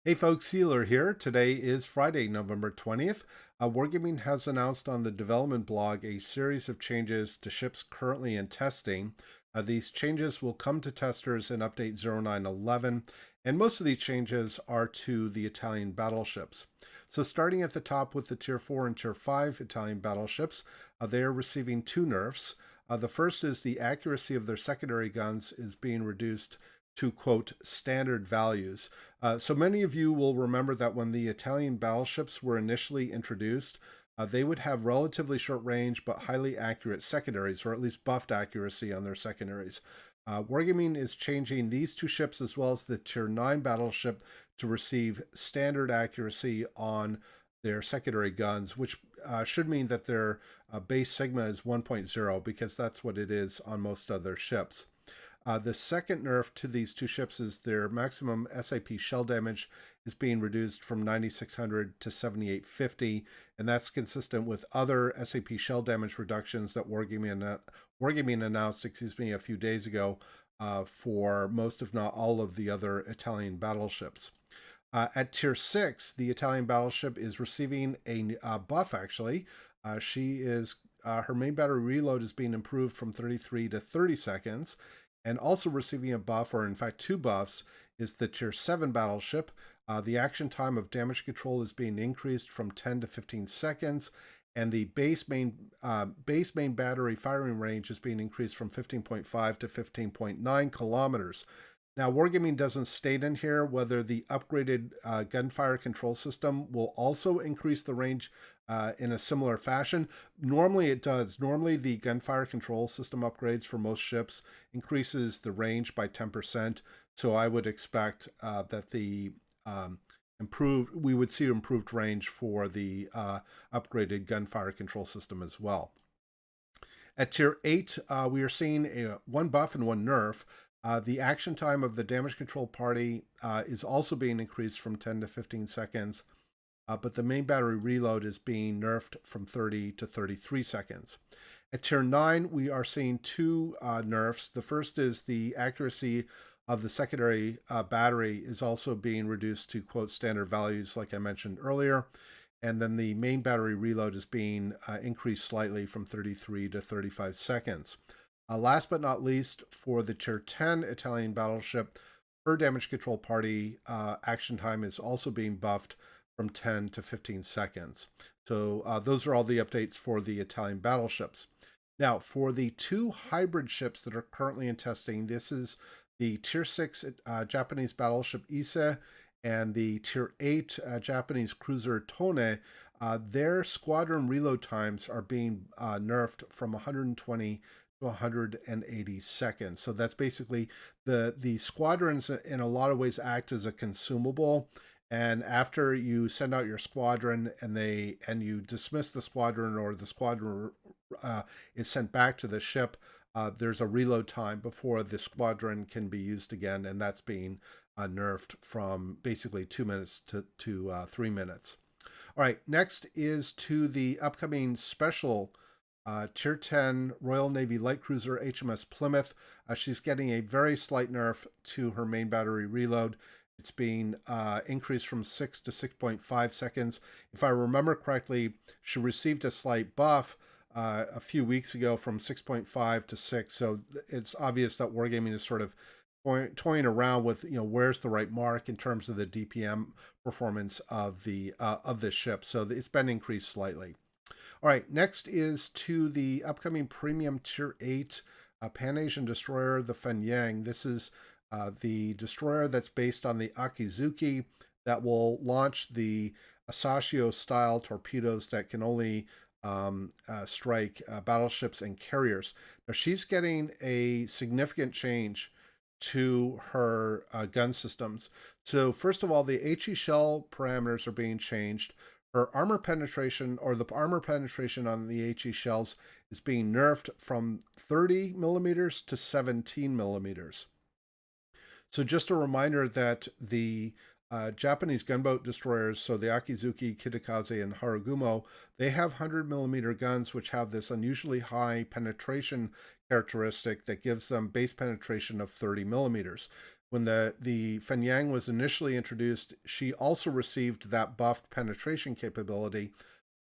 Hey folks, Sealer here. Today is Friday, November 20th. Wargaming has announced on the development blog a series of changes to ships currently in testing. These changes will come to testers in update 0911, and most of these changes are to the Italian battleships. So starting at the top with the Tier 4 and Tier 5 Italian battleships, they are receiving two nerfs. The first is the accuracy of their secondary guns is being reduced to, quote, standard values. So many of you will remember that when the Italian battleships were initially introduced, they would have relatively short range but highly accurate secondaries, or at least buffed accuracy on their secondaries. Wargaming is changing these two ships as well as the Tier 9 battleship to receive standard accuracy on their secondary guns, which should mean that their base Sigma is 1.0 because that's what it is on most other ships. The second nerf to these two ships is their maximum SAP shell damage is being reduced from 9,600 to 7,850, and that's consistent with other SAP shell damage reductions that Wargaming announced, a few days ago for most, if not all, of the other Italian battleships. At Tier 6, the Italian battleship is receiving a buff, actually. Her main battery reload is being improved from 33 to 30 seconds. And also receiving a buff, or in fact two buffs, is the Tier 7 battleship. The action time of damage control is being increased from 10 to 15 seconds, and the base main battery firing range is being increased from 15.5 to 15.9 kilometers. Now, Wargaming doesn't state in here whether the upgraded gunfire control system will also increase the range in a similar fashion. Normally it does. Normally the gunfire control system upgrades for most ships increases the range by 10%. So I would expect that we would see improved range for the upgraded gunfire control system as well. At Tier 8, we are seeing one buff and one nerf. The action time of the damage control party is also being increased from 10 to 15 seconds, but the main battery reload is being nerfed from 30 to 33 seconds. At Tier 9, we are seeing two nerfs. The first is the accuracy of the secondary battery is also being reduced to, quote, standard values, like I mentioned earlier. And then the main battery reload is being increased slightly from 33 to 35 seconds. Last but not least, for the Tier 10 Italian battleship, her damage control party action time is also being buffed from 10 to 15 seconds. So those are all the updates for the Italian battleships. Now, for the two hybrid ships that are currently in testing, this is the Tier 6 Japanese battleship Ise and the Tier 8 Japanese cruiser Tone. Their squadron reload times are being nerfed from 120 to 180 seconds. So that's basically the squadrons in a lot of ways act as a consumable. And after you send out your squadron and you dismiss the squadron, or the squadron is sent back to the ship, there's a reload time before the squadron can be used again, and that's being nerfed from basically 2 minutes to 3 minutes. All right, next is to the upcoming special Tier 10 Royal Navy Light Cruiser HMS Plymouth. She's getting a very slight nerf to her main battery reload. It's being increased from 6 to 6.5 seconds. If I remember correctly, she received a slight buff a few weeks ago from 6.5 to 6. So it's obvious that Wargaming is sort of toying around with, where's the right mark in terms of the DPM performance of this ship. So it's been increased slightly. All right, next is to the upcoming premium Tier 8 Pan-Asian destroyer, the Fenyang. This is the destroyer that's based on the Akizuki that will launch the Asashio-style torpedoes that can only strike battleships and carriers. Now, she's getting a significant change to her gun systems. So first of all, the HE shell parameters are being changed. Her armor penetration, or the armor penetration on the HE shells, is being nerfed from 30 millimeters to 17 millimeters. So just a reminder that the Japanese gunboat destroyers, so the Akizuki, Kitakaze, and Harugumo, they have 100 millimeter guns which have this unusually high penetration characteristic that gives them base penetration of 30 millimeters. when the Fenyang was initially introduced, she also received that buffed penetration capability.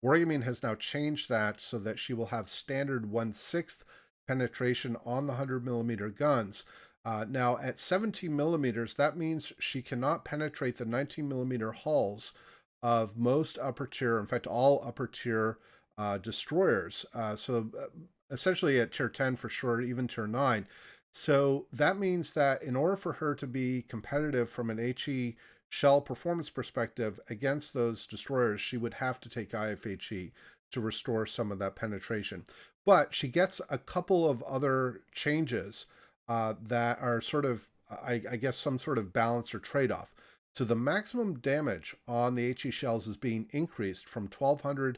Wargaming has now changed that so that she will have standard 1/6 penetration on the 100 millimeter guns. Now, at 17 millimeters, that means she cannot penetrate the 19 millimeter hulls of most upper tier, in fact, all upper tier destroyers. Essentially at tier 10 for sure, even tier 9. So that means that in order for her to be competitive from an HE shell performance perspective against those destroyers, she would have to take IFHE to restore some of that penetration. But she gets a couple of other changes that are sort of, I guess, some sort of balance or trade-off. So the maximum damage on the HE shells is being increased from 1200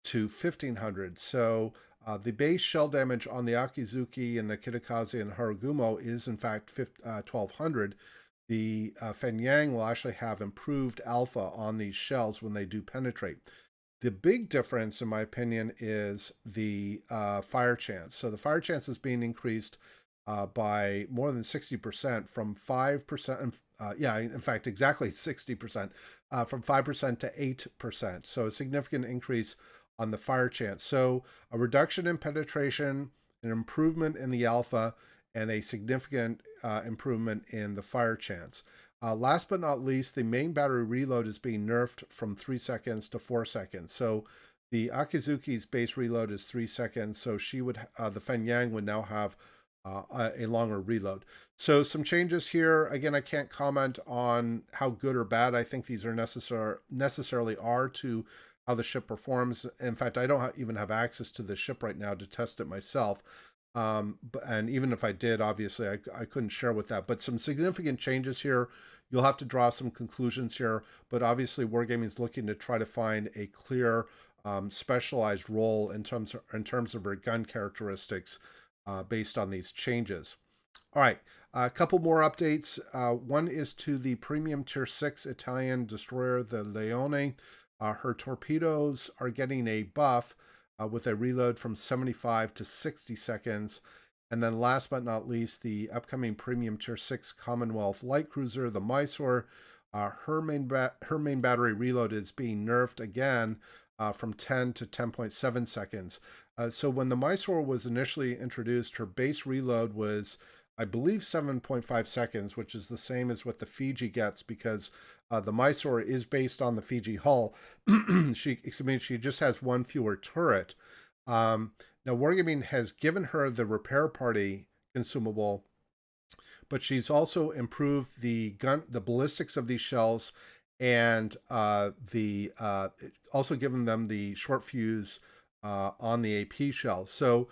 to 1500. So the base shell damage on the Akizuki and the Kitakaze and Harugumo is in fact 1200. The Fenyang will actually have improved alpha on these shells when they do penetrate. The big difference, in my opinion, is the fire chance. So the fire chance is being increased by more than 60%, from 5%, in fact, exactly 60%, from 5% to 8%. So a significant increase on the fire chance. So a reduction in penetration, an improvement in the alpha, and a significant improvement in the fire chance. Last but not least, the main battery reload is being nerfed from 3 seconds to 4 seconds. So the Akizuki's base reload is 3 seconds, so she would, the Fenyang would now have a longer reload. So some changes here. Again, I can't comment on how good or bad I think these are necessarily are to how the ship performs. In fact, I don't even have access to the ship right now to test it myself. And even if I did, obviously, I couldn't share with that. But some significant changes here. You'll have to draw some conclusions here. But obviously, Wargaming is looking to try to find a clear, specialized role in terms of her gun characteristics based on these changes. All right, a couple more updates. One is to the premium tier 6 Italian destroyer, the Leone. Her torpedoes are getting a buff with a reload from 75 to 60 seconds. And then last but not least, the upcoming premium tier 6 Commonwealth light cruiser, the Mysore. Her main battery reload is being nerfed again from 10 to 10.7 seconds. So when the Mysore was initially introduced, her base reload was, I believe, 7.5 seconds, which is the same as what the Fiji gets, because the Mysore is based on the Fiji hull. she just has one fewer turret. Now, Wargaming has given her the repair party consumable, but she's also improved the ballistics of these shells, and also given them the short fuse on the AP shell. So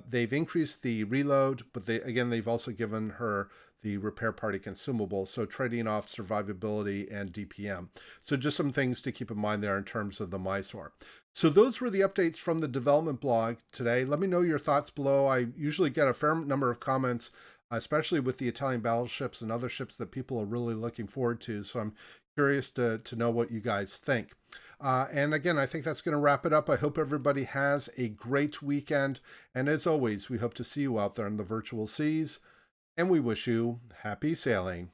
they've increased the reload, but they've also given her the repair party consumable, so trading off survivability and DPM. So just some things to keep in mind there in terms of the Mysore. So those were the updates from the development blog today. Let me know your thoughts below. I usually get a fair number of comments, especially with the Italian battleships and other ships that people are really looking forward to. So I'm curious to know what you guys think. And again, I think that's going to wrap it up. I hope everybody has a great weekend. And as always, we hope to see you out there in the virtual seas. And we wish you happy sailing.